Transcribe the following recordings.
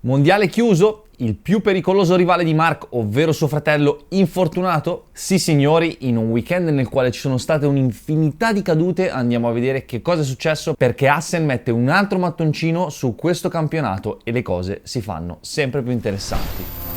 Mondiale chiuso? Il più pericoloso rivale di Mark, ovvero suo fratello, infortunato? Sì signori, in un weekend nel quale ci sono state un'infinità di cadute andiamo a vedere che cosa è successo, perché Assen mette un altro mattoncino su questo campionato e le cose si fanno sempre più interessanti.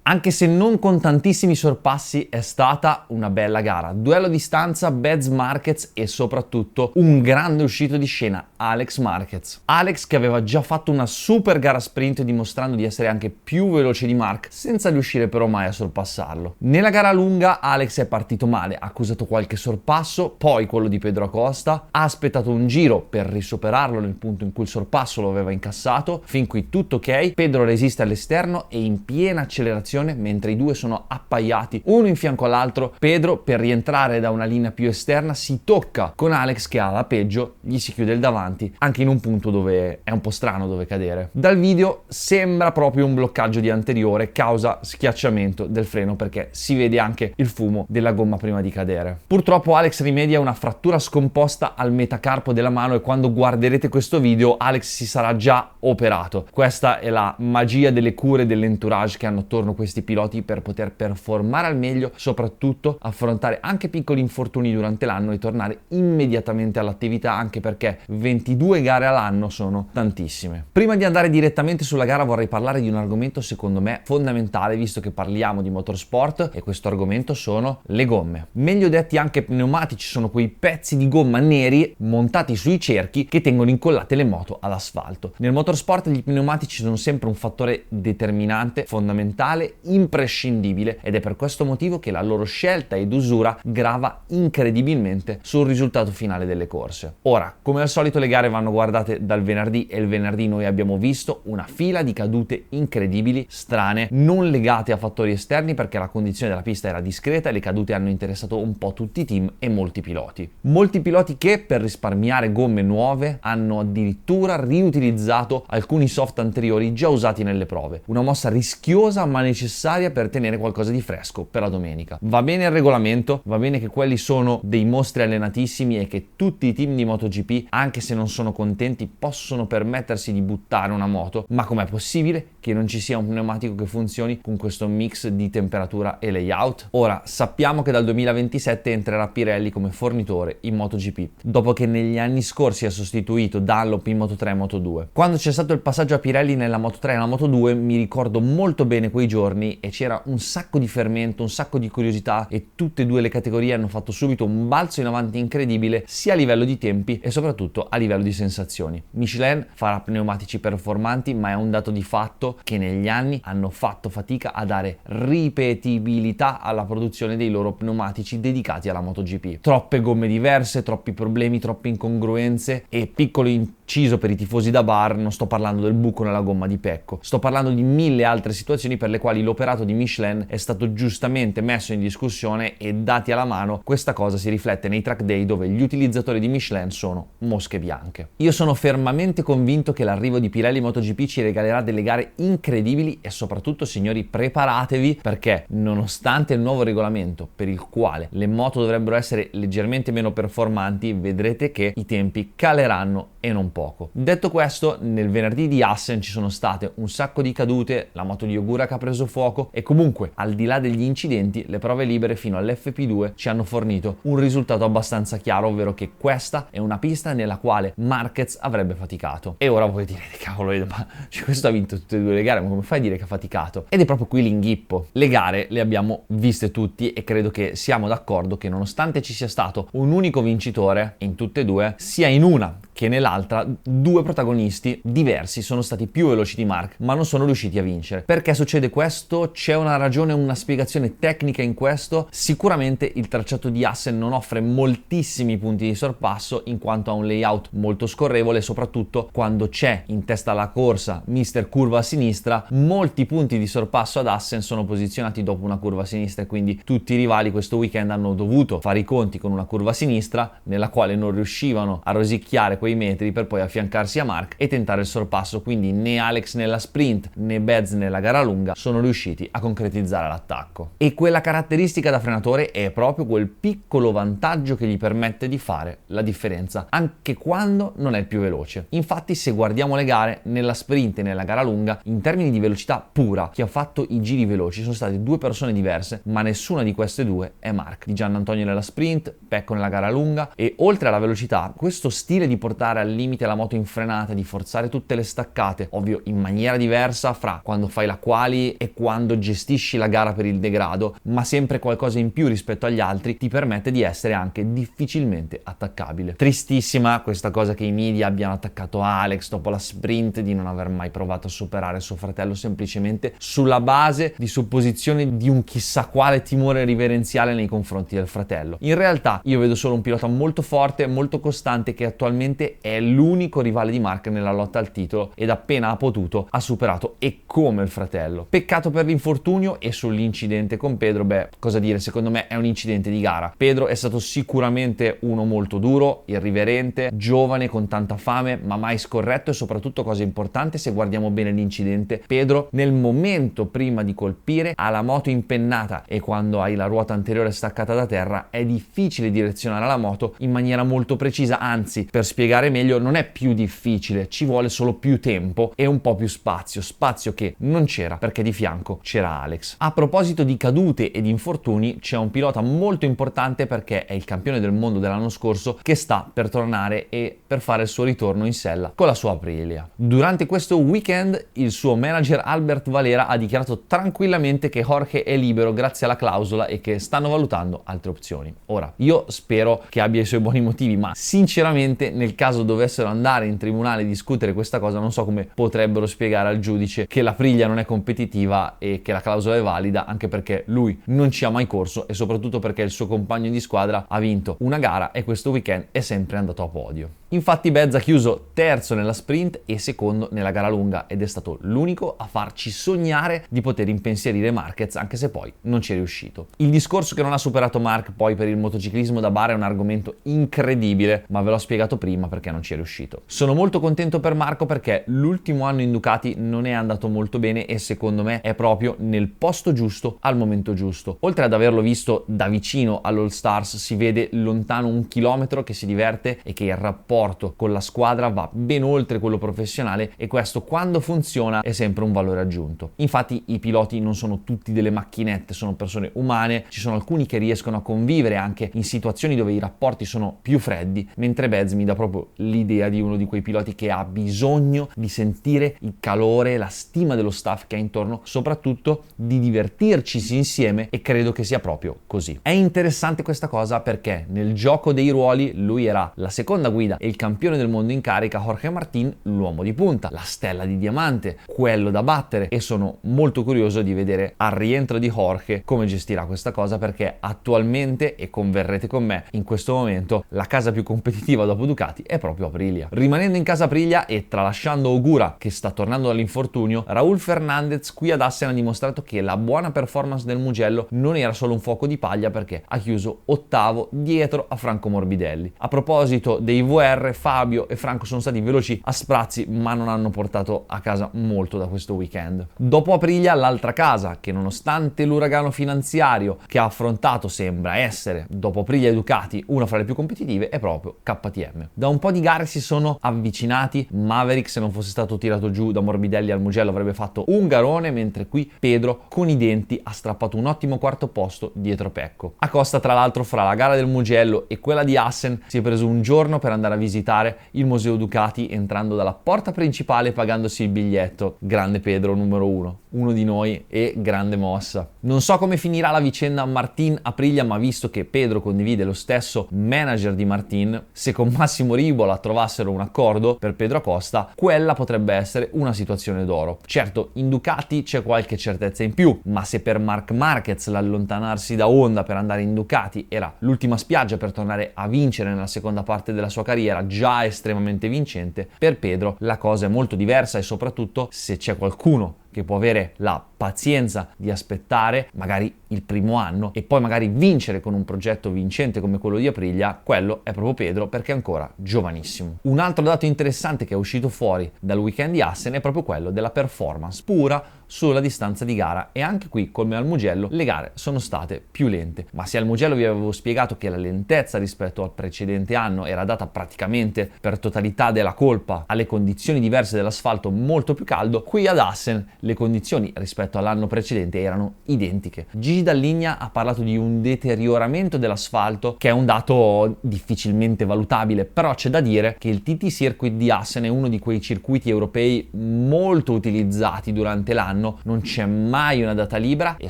Anche se non con tantissimi sorpassi, è stata una bella gara. Duello a distanza, Beds Marquez e soprattutto un grande uscito di scena, Alex Marquez. Alex che aveva già fatto una super gara sprint dimostrando di essere anche più veloce di Mark, senza riuscire però mai a sorpassarlo. Nella gara lunga Alex è partito male, ha accusato qualche sorpasso, poi quello di Pedro Acosta, ha aspettato un giro per risuperarlo nel punto in cui il sorpasso lo aveva incassato, fin qui tutto ok, Pedro resiste all'esterno e in piena accelerazione mentre i due sono appaiati uno in fianco all'altro, Pedro per rientrare da una linea più esterna si tocca con Alex che ha la peggio, gli si chiude il davanti anche in un punto dove è un po' strano dove cadere. Dal video sembra proprio un bloccaggio di anteriore causa schiacciamento del freno perché si vede anche il fumo della gomma prima di cadere. Purtroppo Alex rimedia una frattura scomposta al metacarpo della mano e quando guarderete questo video Alex si sarà già operato. Questa è la magia delle cure dell'entourage che hanno attorno questi piloti per poter performare al meglio, soprattutto affrontare anche piccoli infortuni durante l'anno e tornare immediatamente all'attività, anche perché 22 gare all'anno sono tantissime. Prima di andare direttamente sulla gara vorrei parlare di un argomento secondo me fondamentale visto che parliamo di motorsport e questo argomento sono le gomme. Meglio detti anche pneumatici, sono quei pezzi di gomma neri montati sui cerchi che tengono incollate le moto all'asfalto. Nel motorsport gli pneumatici sono sempre un fattore determinante, fondamentale, imprescindibile ed è per questo motivo che la loro scelta ed usura grava incredibilmente sul risultato finale delle corse. Ora, come al solito le gare vanno guardate dal venerdì e il venerdì noi abbiamo visto una fila di cadute incredibili, strane, non legate a fattori esterni perché la condizione della pista era discreta e le cadute hanno interessato un po' tutti i team e molti piloti. Molti piloti che per risparmiare gomme nuove hanno addirittura riutilizzato alcuni soft anteriori già usati nelle prove. Una mossa rischiosa ma necessaria per tenere qualcosa di fresco per la domenica. Va bene il regolamento, va bene che quelli sono dei mostri allenatissimi e che tutti i team di MotoGP, anche se non sono contenti, possono permettersi di buttare una moto, ma com'è possibile che non ci sia un pneumatico che funzioni con questo mix di temperatura e layout? Ora, sappiamo che dal 2027 entrerà Pirelli come fornitore in MotoGP, dopo che negli anni scorsi ha sostituito Dunlop in Moto3 e Moto2. Quando c'è stato il passaggio a Pirelli nella Moto3 e nella Moto2 mi ricordo molto bene quei giorni e c'era un sacco di fermento, un sacco di curiosità e tutte e due le categorie hanno fatto subito un balzo in avanti incredibile sia a livello di tempi e soprattutto a livello di sensazioni. Michelin farà pneumatici performanti, ma è un dato di fatto che negli anni hanno fatto fatica a dare ripetibilità alla produzione dei loro pneumatici dedicati alla MotoGP. Troppe gomme diverse, troppi problemi, troppe incongruenze e piccolo inciso per i tifosi da bar, non sto parlando del buco nella gomma di Pecco, sto parlando di mille altre situazioni per le quali l'operato di Michelin è stato giustamente messo in discussione e dati alla mano questa cosa si riflette nei track day dove gli utilizzatori di Michelin sono mosche bianche. Io sono fermamente convinto che l'arrivo di Pirelli MotoGP ci regalerà delle gare incredibili e soprattutto signori preparatevi perché nonostante il nuovo regolamento per il quale le moto dovrebbero essere leggermente meno performanti vedrete che i tempi caleranno e non poco. Detto questo, nel venerdì di Assen ci sono state un sacco di cadute, la moto di Ogura che ha preso fuoco e comunque al di là degli incidenti le prove libere fino all'FP2 ci hanno fornito un risultato abbastanza chiaro, ovvero che questa è una pista nella quale Marquez avrebbe faticato. E ora voi direte cavolo, ma questo ha vinto tutte e due le gare, ma come fai a dire che ha faticato? Ed è proprio qui l'inghippo. Le gare le abbiamo viste tutti e credo che siamo d'accordo che nonostante ci sia stato un unico vincitore in tutte e due, sia in una che nell'altra due protagonisti diversi sono stati più veloci di Mark ma non sono riusciti a vincere. Perché succede questo? C'è una ragione, una spiegazione tecnica in questo? Sicuramente il tracciato di Assen non offre moltissimi punti di sorpasso in quanto ha un layout molto scorrevole, soprattutto quando c'è in testa alla corsa mister curva a sinistra, molti punti di sorpasso ad Assen sono posizionati dopo una curva a sinistra e quindi tutti i rivali questo weekend hanno dovuto fare i conti con una curva a sinistra nella quale non riuscivano a rosicchiare quei metri per poi affiancarsi a Marc e tentare il sorpasso, quindi né Alex nella sprint né Bez nella gara lunga sono riusciti a concretizzare l'attacco. E quella caratteristica da frenatore è proprio quel piccolo vantaggio che gli permette di fare la differenza anche quando non è il più veloce. Infatti, se guardiamo le gare, nella sprint e nella gara lunga, in termini di velocità pura, chi ha fatto i giri veloci sono state due persone diverse, ma nessuna di queste due è Marc. Di Giannantonio nella sprint, Pecco nella gara lunga, e oltre alla velocità, questo stile di portare al limite la moto in frenata, di forzare tutte le staccate, ovvio in maniera diversa fra quando fai la quali e quando gestisci la gara per il degrado, ma sempre qualcosa in più rispetto agli altri, ti permette di essere anche difficilmente attaccabile. Tristissima questa cosa che i media abbiano attaccato Alex dopo la sprint, di non aver mai provato a superare suo fratello semplicemente sulla base di supposizioni di un chissà quale timore riverenziale nei confronti del fratello. In realtà io vedo solo un pilota molto forte, molto costante, che attualmente è l'unico rivale di Marc nella lotta al titolo ed appena ha potuto ha superato e come il fratello. Peccato per l'infortunio. E sull'incidente con Pedro, cosa dire, secondo me è un incidente di gara. Pedro è stato sicuramente uno molto duro, irriverente, giovane, con tanta fame, ma mai scorretto, e soprattutto, cosa importante, se guardiamo bene l'incidente, Pedro nel momento prima di colpire ha la moto impennata, e quando hai la ruota anteriore staccata da terra è difficile direzionare la moto in maniera molto precisa, anzi, per spiegare meglio, non è più difficile, ci vuole solo più tempo e un po' più spazio che non c'era perché di fianco c'era Alex. A proposito di cadute e di infortuni, c'è un pilota molto importante perché è il campione del mondo dell'anno scorso che sta per tornare e per fare il suo ritorno in sella con la sua Aprilia. Durante questo weekend il suo manager Albert Valera ha dichiarato tranquillamente che Jorge è libero grazie alla clausola e che stanno valutando altre opzioni. Ora, io spero che abbia i suoi buoni motivi, ma sinceramente nel caso dovessero andare in tribunale e discutere questa cosa, non so come potrebbero spiegare al giudice che l'Aprilia non è competitiva e che la clausola è valida, anche perché lui non ci ha mai corso e soprattutto perché il suo compagno di squadra ha vinto una gara e questo weekend è sempre andato a podio. Infatti Bez ha chiuso terzo nella sprint e secondo nella gara lunga ed è stato l'unico a farci sognare di poter impensierire Marquez, anche se poi non ci è riuscito. Il discorso che non ha superato Marc poi per il motociclismo da bara è un argomento incredibile, ma ve l'ho spiegato prima perché non ci è riuscito. Sono molto contento per Marco perché l'ultimo anno in Ducati non è andato molto bene e secondo me è proprio nel posto giusto al momento giusto. Oltre ad averlo visto da vicino all'All Stars, si vede lontano 1 chilometro che si diverte e che il rapporto con la squadra va ben oltre quello professionale, e questo, quando funziona, è sempre un valore aggiunto. Infatti i piloti non sono tutti delle macchinette, sono persone umane, ci sono alcuni che riescono a convivere anche in situazioni dove i rapporti sono più freddi, mentre Bez mi dà proprio l'idea di uno di quei piloti che ha bisogno di sentire il calore, la stima dello staff che ha intorno, soprattutto di divertirci insieme, e credo che sia proprio così. È interessante questa cosa perché nel gioco dei ruoli lui era la seconda guida e il campione del mondo in carica, Jorge Martin l'uomo di punta, la stella di diamante, quello da battere, e sono molto curioso di vedere al rientro di Jorge come gestirà questa cosa, perché attualmente, e converrete con me, in questo momento la casa più competitiva dopo Ducati è proprio Aprilia. Rimanendo in casa Aprilia e tralasciando Ogura che sta tornando dall'infortunio, Raúl Fernández qui ad Assen ha dimostrato che la buona performance del Mugello non era solo un fuoco di paglia, perché ha chiuso ottavo dietro a Franco Morbidelli. A proposito dei VR, Fabio e Franco sono stati veloci a sprazzi, ma non hanno portato a casa molto da questo weekend. Dopo Aprilia, l'altra casa che, nonostante l'uragano finanziario che ha affrontato, sembra essere, dopo Aprilia e Ducati, una fra le più competitive, è proprio KTM. Da un po' di gare si sono avvicinati. Maverick, se non fosse stato tirato giù da Morbidelli al Mugello, avrebbe fatto un garone, mentre qui Pedro con i denti ha strappato un ottimo quarto posto dietro Pecco. Acosta, tra l'altro, fra la gara del Mugello e quella di Assen si è preso un giorno per andare a visitare il Museo Ducati, entrando dalla porta principale e pagandosi il biglietto. Grande Pedro, numero uno di noi, e grande mossa. Non so come finirà la vicenda Martin Aprilia, ma visto che Pedro condivide lo stesso manager di Martin, se con Massimo Ribola trovassero un accordo per Pedro Acosta, quella potrebbe essere una situazione d'oro. Certo, in Ducati c'è qualche certezza in più, ma se per Marc Marquez l'allontanarsi da Honda per andare in Ducati era l'ultima spiaggia per tornare a vincere nella seconda parte della sua carriera, già estremamente vincente, per Pedro la cosa è molto diversa, e soprattutto, se c'è qualcuno che può avere la pazienza di aspettare magari il primo anno e poi magari vincere con un progetto vincente come quello di Aprilia, quello è proprio Pedro, perché è ancora giovanissimo. Un altro dato interessante che è uscito fuori dal weekend di Assen è proprio quello della performance pura sulla distanza di gara, e anche qui, come al Mugello, le gare sono state più lente. Ma se al Mugello vi avevo spiegato che la lentezza rispetto al precedente anno era data praticamente per totalità della colpa alle condizioni diverse dell'asfalto molto più caldo, qui ad Assen le condizioni rispetto all'anno precedente erano identiche. Gigi Dall'Igna ha parlato di un deterioramento dell'asfalto, che è un dato difficilmente valutabile, però c'è da dire che il TT Circuit di Assen è uno di quei circuiti europei molto utilizzati durante l'anno, non c'è mai una data libera e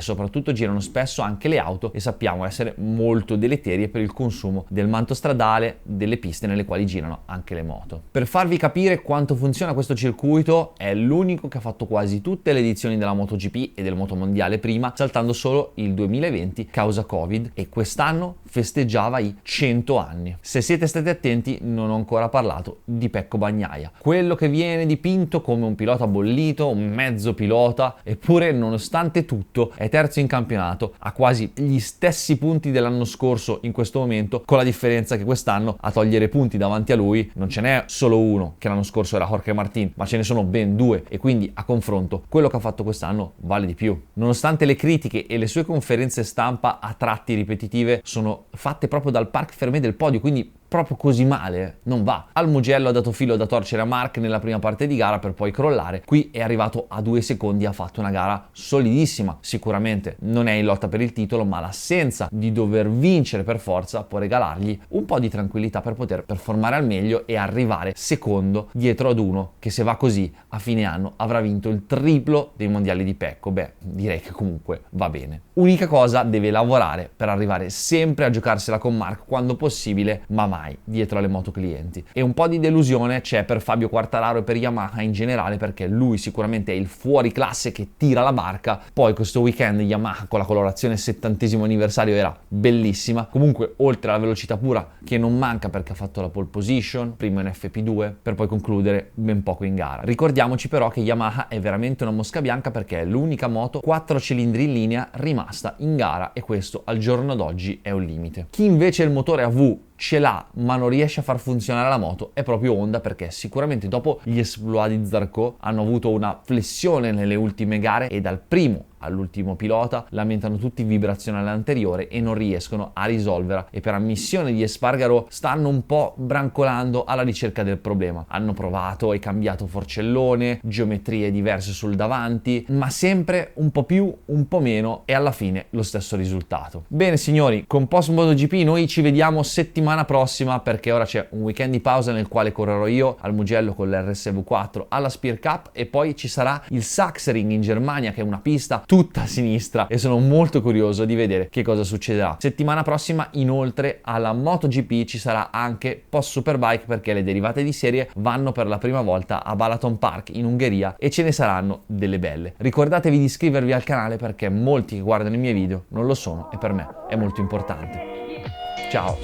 soprattutto girano spesso anche le auto, e sappiamo essere molto deleterie per il consumo del manto stradale, delle piste nelle quali girano anche le moto. Per farvi capire quanto funziona questo circuito, è l'unico che ha fatto quasi tutte le edizioni della MotoGP e del Motomondiale prima, saltando solo il 2020 causa Covid, e quest'anno festeggiava i 100 anni. Se siete stati attenti, non ho ancora parlato di Pecco Bagnaia, quello che viene dipinto come un pilota bollito, un mezzo pilota, eppure nonostante tutto è terzo in campionato, ha quasi gli stessi punti dell'anno scorso in questo momento, con la differenza che quest'anno a togliere punti davanti a lui non ce n'è solo uno, che l'anno scorso era Jorge Martin, ma ce ne sono ben due, e quindi a confronto quello che ha fatto quest'anno vale di più. Nonostante le critiche e le sue conferenze stampa a tratti ripetitive sono fatte proprio dal Parc Fermé del podio, quindi proprio così male non va. Al Mugello ha dato filo da torcere a Marc nella prima parte di gara per poi crollare, qui è arrivato a 2 secondi, ha fatto una gara solidissima. Sicuramente non è in lotta per il titolo, ma l'assenza di dover vincere per forza può regalargli un po' di tranquillità per poter performare al meglio e arrivare secondo dietro ad uno che, se va così, a fine anno avrà vinto il triplo dei mondiali di Pecco. Beh, direi che comunque va bene. Unica cosa, deve lavorare per arrivare sempre a giocarsela con Marc quando possibile, ma mai dietro alle moto clienti. E un po' di delusione c'è per Fabio Quartararo e per Yamaha in generale, perché lui sicuramente è il fuoriclasse che tira la barca. Poi questo weekend Yamaha con la colorazione 70° anniversario era bellissima. Comunque, oltre alla velocità pura che non manca, perché ha fatto la pole position, primo in FP2, per poi concludere ben poco in gara. Ricordiamoci però che Yamaha è veramente una mosca bianca, perché è l'unica moto 4 cilindri in linea rimasta in gara, e questo al giorno d'oggi è un limite. Chi invece il motore a V ce l'ha ma non riesce a far funzionare la moto è proprio Honda, perché sicuramente dopo gli exploit di Zarco hanno avuto una flessione nelle ultime gare, e dal primo all'ultimo pilota lamentano tutti vibrazione all'anteriore e non riescono a risolverla, e per ammissione di Espargaro stanno un po' brancolando alla ricerca del problema. Hanno provato e cambiato forcellone, geometrie diverse sul davanti, ma sempre un po' più, un po' meno, e alla fine lo stesso risultato. Bene signori, con Post MotoGP noi ci vediamo settimana prossima, perché ora c'è un weekend di pausa nel quale correrò io al Mugello con l'RSV4 alla Spear Cup, e poi ci sarà il Sachsenring in Germania, che è una pista tutta a sinistra, e sono molto curioso di vedere che cosa succederà. Settimana prossima inoltre alla MotoGP ci sarà anche Post Superbike, perché le derivate di serie vanno per la prima volta a Balaton Park in Ungheria, e ce ne saranno delle belle. Ricordatevi di iscrivervi al canale, perché molti che guardano i miei video non lo sono, e per me è molto importante. Ciao!